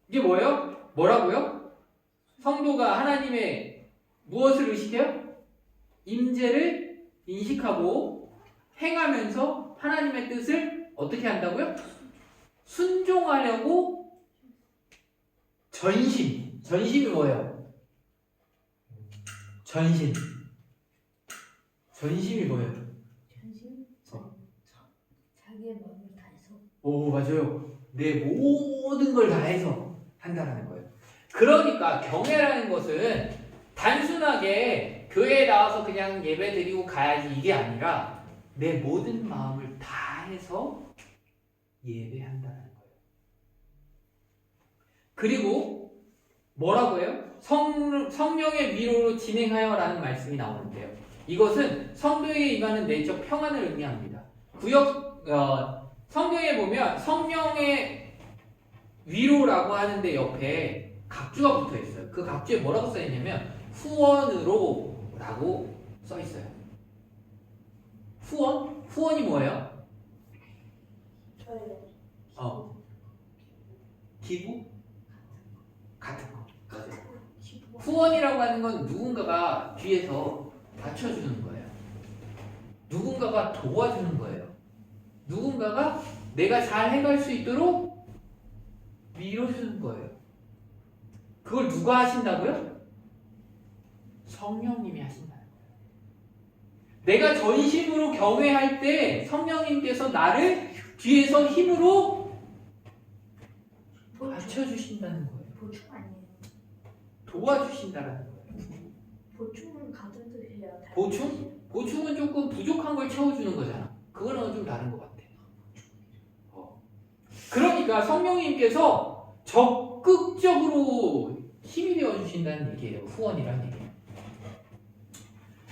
이게 뭐예요? 뭐라고요? 성도가 하나님의 무엇을 의식해요? 임재를 인식하고 행하면서 하나님의 뜻을 어떻게 한다고요? 순종하려고 전심. 전심이 뭐예요? 전심. 전심이 뭐예요? 전심? 자기의 마음을 다해서. 오, 맞아요. 내 모든 걸 다해서 한다는 거예요. 그러니까 경외라는 것은 단순하게 교회에 나와서 그냥 예배 드리고 가야지 이게 아니라 내 모든 마음을 다해서 예배한다는 거예요. 그리고 뭐라고 해요? 성령의 위로로 진행하여라는 말씀이 나오는데요. 이것은 성도에게 임하는 내적 평안을 의미합니다. 성경에 보면 성령의 위로라고 하는데 옆에 각주가 붙어 있어요. 그 각주에 뭐라고 써 있냐면 후원으로라고 써 있어요. 후원? 후원이 뭐예요? 저요. 기부? 같은 거. 맞아요. 후원이라고 하는 건 누군가가 뒤에서 받쳐주는 거예요. 누군가가 도와주는 거예요. 누군가가 내가 잘 해갈 수 있도록 밀어주는 거예요. 그걸 누가 하신다고요? 성령님이 하신다는 거예요. 내가 전심으로 경외할 때 성령님께서 나를 뒤에서 힘으로 받쳐주신다는 거예요. 보충 아니에요. 도와주신다는 거예요. 보충은 같은 뜻이에요. 다른 보충? 뜻이에요. 보충은 조금 부족한 걸 채워주는 거잖아. 그거는 좀 다른 것 같아. 그러니까 성령님께서 적극적으로 힘이 되어주신다는 얘기예요. 후원이라는 얘기예요.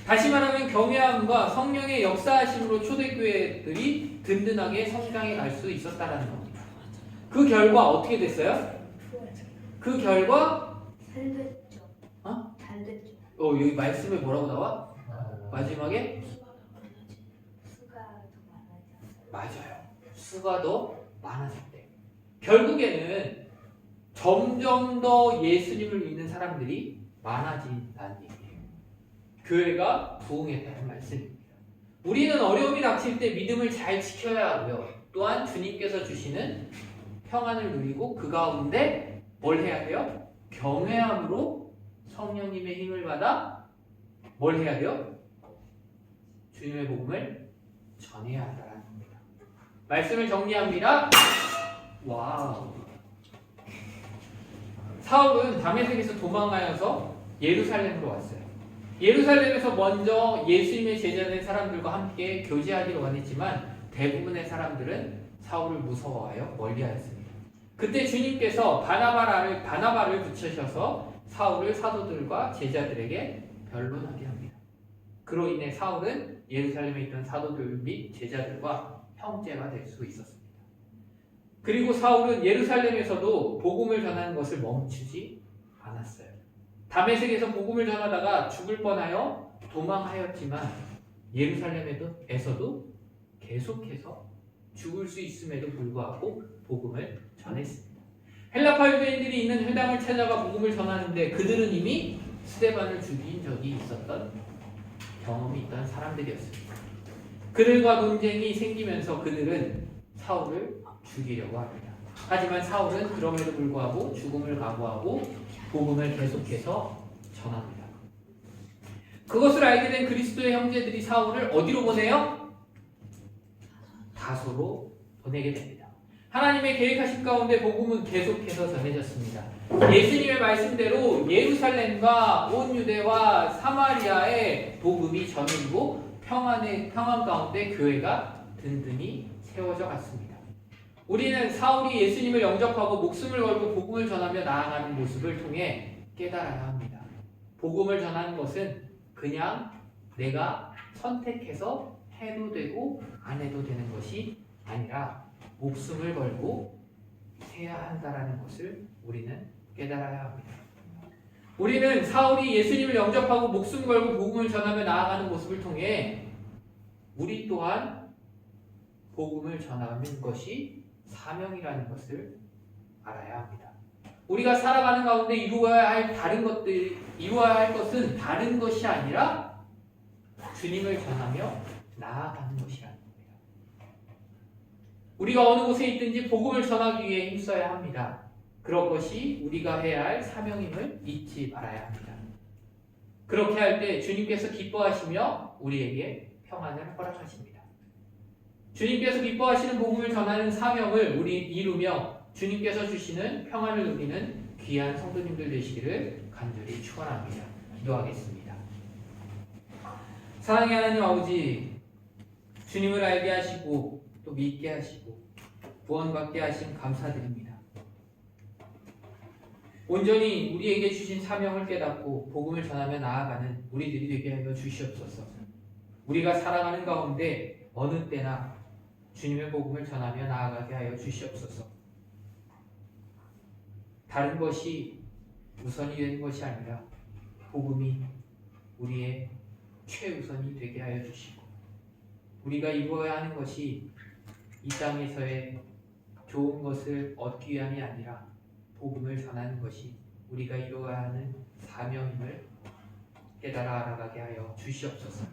다시 말하면 경외함과 성령의 역사하심으로 초대교회들이 든든하게 성장해 갈 수 있었다는 겁니다. 그 결과 어떻게 됐어요? 그 결과 잘 됐죠. 어? 잘 됐죠. 여기 말씀에 뭐라고 나와? 마지막에 수가 더 많아졌어요. 맞아요. 수가 더 많아졌대. 결국에는 점점 더 예수님을 믿는 사람들이 많아진다는 얘기예요. 교회가 부흥했다는 말씀입니다. 우리는 어려움이 닥칠 때 믿음을 잘 지켜야 하고요. 또한 주님께서 주시는 평안을 누리고 그 가운데 뭘 해야 돼요? 경외함으로 성령님의 힘을 받아 뭘 해야 돼요? 주님의 복음을 전해야 한다는 겁니다. 말씀을 정리합니다. 와우. 사울은 다메섹에서 도망하여서 예루살렘으로 왔어요. 예루살렘에서 먼저 예수님의 제자된 사람들과 함께 교제하기를 원했지만 대부분의 사람들은 사울을 무서워하여 멀리하였습니다. 그때 주님께서 바나바를 붙이셔서 사울을 사도들과 제자들에게 변론하게 합니다. 그로 인해 사울은 예루살렘에 있던 사도들 및 제자들과 형제가 될 수 있었습니다. 그리고 사울은 예루살렘에서도 복음을 전하는 것을 멈추지 않았어요. 다메섹에서 복음을 전하다가 죽을 뻔하여 도망하였지만 예루살렘에서도 계속해서 죽을 수 있음에도 불구하고 복음을 전했습니다. 헬라파 유대인들이 있는 회당을 찾아가 복음을 전하는데 그들은 이미 스데반을 죽인 적이 있었던 경험이 있던 사람들이었습니다. 그들과 논쟁이 생기면서 그들은 사울을 죽이려고 합니다. 하지만 사울은 그럼에도 불구하고 죽음을 각오하고 복음을 계속해서 전합니다. 그것을 알게 된 그리스도의 형제들이 사울을 어디로 보내요? 다소로 보내게 됩니다. 하나님의 계획하신 가운데 복음은 계속해서 전해졌습니다. 예수님의 말씀대로 예루살렘과 온 유대와 사마리아의 복음이 전해지고 평안 가운데 교회가 든든히 세워져 갔습니다. 우리는 사울이 예수님을 영접하고 목숨을 걸고 복음을 전하며 나아가는 모습을 통해 깨달아야 합니다. 복음을 전하는 것은 그냥 내가 선택해서 해도 되고 안 해도 되는 것이 아니라 목숨을 걸고 해야 한다는 것을 우리는 깨달아야 합니다. 우리는 사울이 예수님을 영접하고 목숨 걸고 복음을 전하며 나아가는 모습을 통해 우리 또한 복음을 전하는 것이 사명이라는 것을 알아야 합니다. 우리가 살아가는 가운데 이루어야 할 것은 다른 것이 아니라 주님을 전하며 나아가는 것이라는 겁니다. 우리가 어느 곳에 있든지 복음을 전하기 위해 힘써야 합니다. 그런 것이 우리가 해야 할 사명임을 잊지 말아야 합니다. 그렇게 할 때 주님께서 기뻐하시며 우리에게 평안을 허락하십니다. 주님께서 기뻐하시는 복음을 전하는 사명을 우리 이루며 주님께서 주시는 평안을 누리는 귀한 성도님들 되시기를 간절히 축원합니다. 기도하겠습니다. 사랑의 하나님 아버지, 주님을 알게 하시고 또 믿게 하시고 구원받게 하심 감사드립니다. 온전히 우리에게 주신 사명을 깨닫고 복음을 전하며 나아가는 우리들이 되게 하여 주시옵소서. 우리가 살아가는 가운데 어느 때나 주님의 복음을 전하며 나아가게 하여 주시옵소서. 다른 것이 우선이 되는 것이 아니라 복음이 우리의 최우선이 되게 하여 주시고 우리가 이루어야 하는 것이 이 땅에서의 좋은 것을 얻기 위함이 아니라 복음을 전하는 것이 우리가 이루어야 하는 사명임을 깨달아 알아가게 하여 주시옵소서.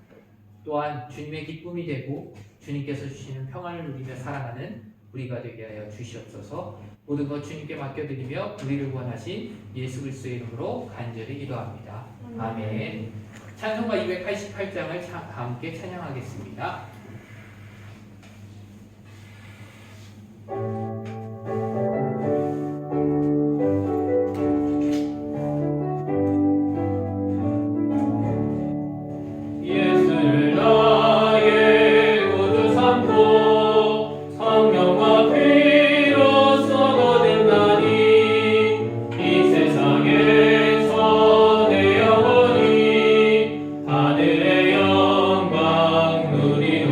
또한 주님의 기쁨이 되고 주님께서 주시는 평안을 누리며 살아가는 우리가 되게 하여 주시옵소서. 모든 것 주님께 맡겨드리며 우리를 구원하신 예수 그리스도의 이름으로 간절히 기도합니다. 아멘. 찬송가 288장을 함께 찬양하겠습니다. 하늘의 영광 누리고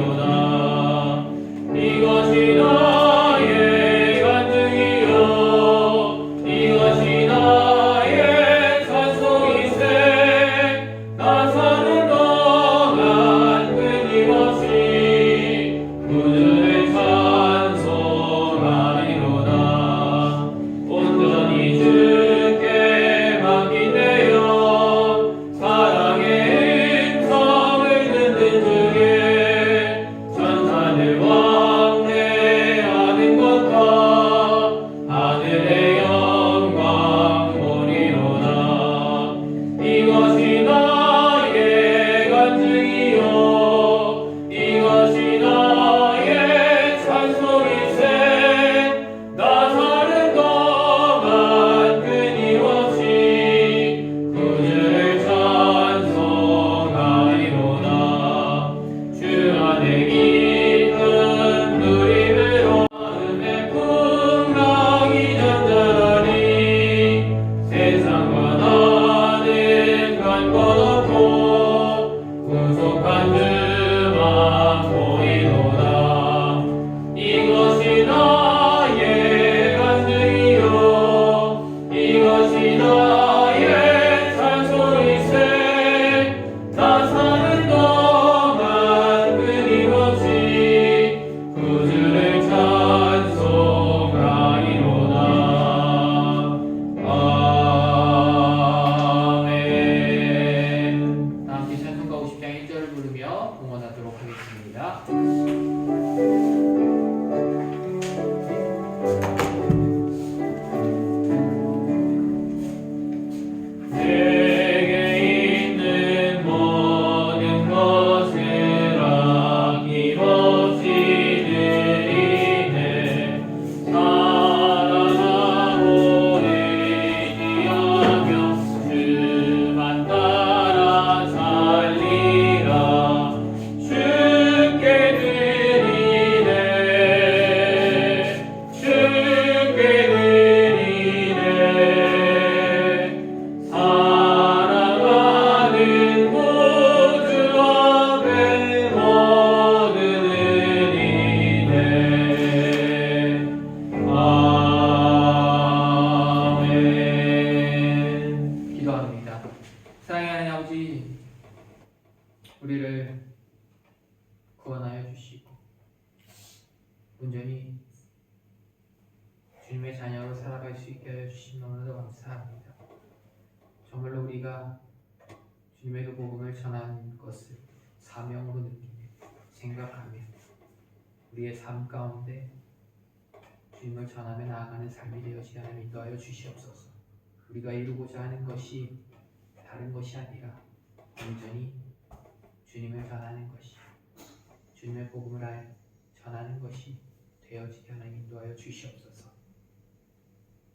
주님의 자녀로 살아갈 수 있게 하여 주신 너무나도 감사합니다. 정말로 우리가 주님의 그 복음을 전하는 것을 사명으로 느끼며 생각하며 우리의 삶 가운데 주님을 전하며 나아가는 삶이 되어지게 하여 인도하여 주시옵소서. 우리가 이루고자 하는 것이 다른 것이 아니라 온전히 주님을 전하는 것이, 주님의 복음을 전하는 것이 되어지게 하여 인도하여 주시옵소서.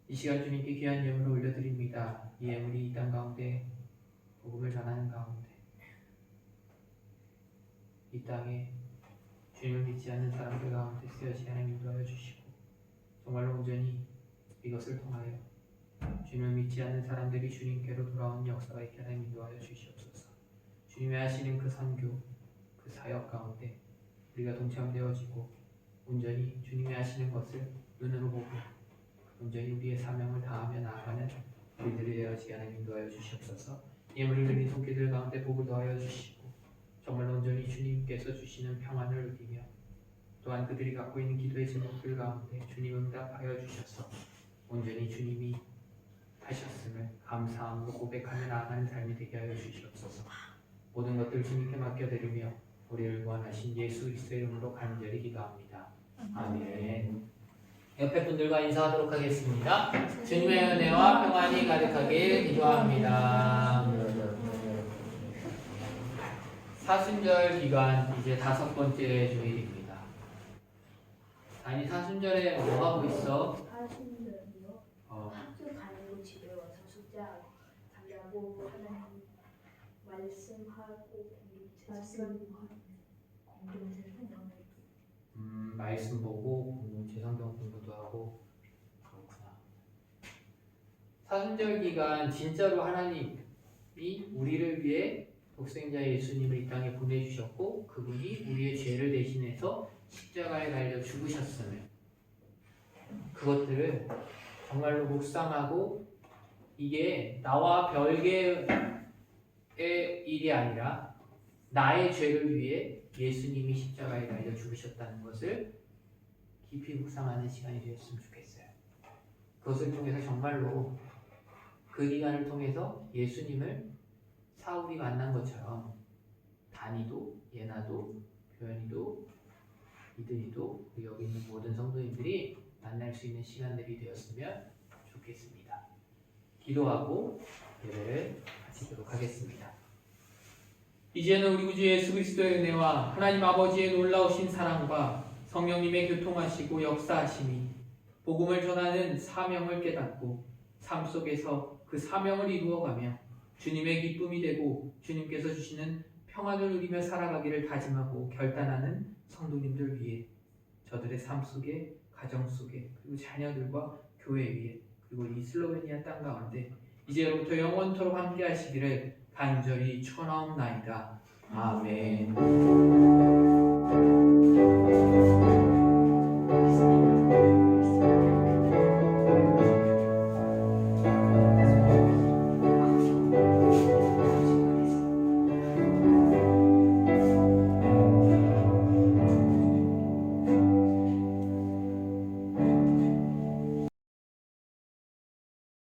이 시간 주님께 귀한 예물을 올려드립니다. 이 예물이 이 땅 가운데 복음을 전하는 가운데 이 땅에 주님을 믿지 않는 사람들 가운데 쓰여지게 하여 인도하여 주시고 정말로 온전히 이것을 통하여 주님을 믿지 않는 사람들이 주님께로 돌아오는 역사가 있게 하여 인도하여 주시옵소서. 주님이 하시는 그 선교, 그 사역 가운데 우리가 동참되어지고 온전히 주님이 하시는 것을 눈으로 보고 온전히 우리의 사명을 다하며 나아가는 우리들이 되어지게 하여 인도하여 주시옵소서. 예물을 드린 손길들 가운데 복을 더하여 주시고 정말로 온전히 주님께서 주시는 평안을 누리며 또한 그들이 갖고 있는 기도의 제목들 가운데 주님 응답하여 주셔서 온전히 주님이 하셨음을 감사함으로 고백하며 나아가는 삶이 되게 하여 주시옵소서. 모든 것들 주님께 맡겨드리며 우리를 구원하신 예수 그리스도의 이름으로 간절히 기도합니다. 아멘. 옆에 분들과 인사하도록 하겠습니다. 주님의 은혜와 평안이 가득하길 기도합니다. 사순절 기간 이제 5번째 주일입니다. 아니 사순절에 뭐 하고 있어? 사순절이요. 학교 다니고 집에 와서 숙제 하려고 하나님 말씀하고 공동체 성경을 말씀 보고 공동체 성경 공부도 하고 그렇구나. 사순절 기간 진짜로 하나님이 우리를 위해 독생자 예수님을 이 땅에 보내주셨고 그분이 우리의 죄를 대신해서 십자가에 달려 죽으셨음을 그것들을 정말로 묵상하고 이게 나와 별개의 일이 아니라 나의 죄를 위해 예수님이 십자가에 달려 죽으셨다는 것을 깊이 묵상하는 시간이 되었으면 좋겠어요. 그것을 통해서 정말로 그 기간을 통해서 예수님을 사울이 만난 것처럼 다니도, 예나도, 교현이도, 이들이도 여기 있는 모든 성도님들이 만날 수 있는 시간들이 되었으면 좋겠습니다. 기도하고 예배를 마치도록 하겠습니다. 이제는 우리 구주 예수 그리스도의 은혜와 하나님 아버지의 놀라우신 사랑과 성령님의 교통하시고 역사하심이 복음을 전하는 사명을 깨닫고 삶 속에서 그 사명을 이루어가며 주님의 기쁨이 되고 주님께서 주시는 평안을 누리며 살아가기를 다짐하고 결단하는 성도님들 위해 저들의 삶 속에, 가정 속에, 그리고 자녀들과 교회 위에, 그리고 이 슬로베니아 땅 가운데 이제로부터 영원토록 함께 하시기를 간절히 축원하옵나이다. 아멘.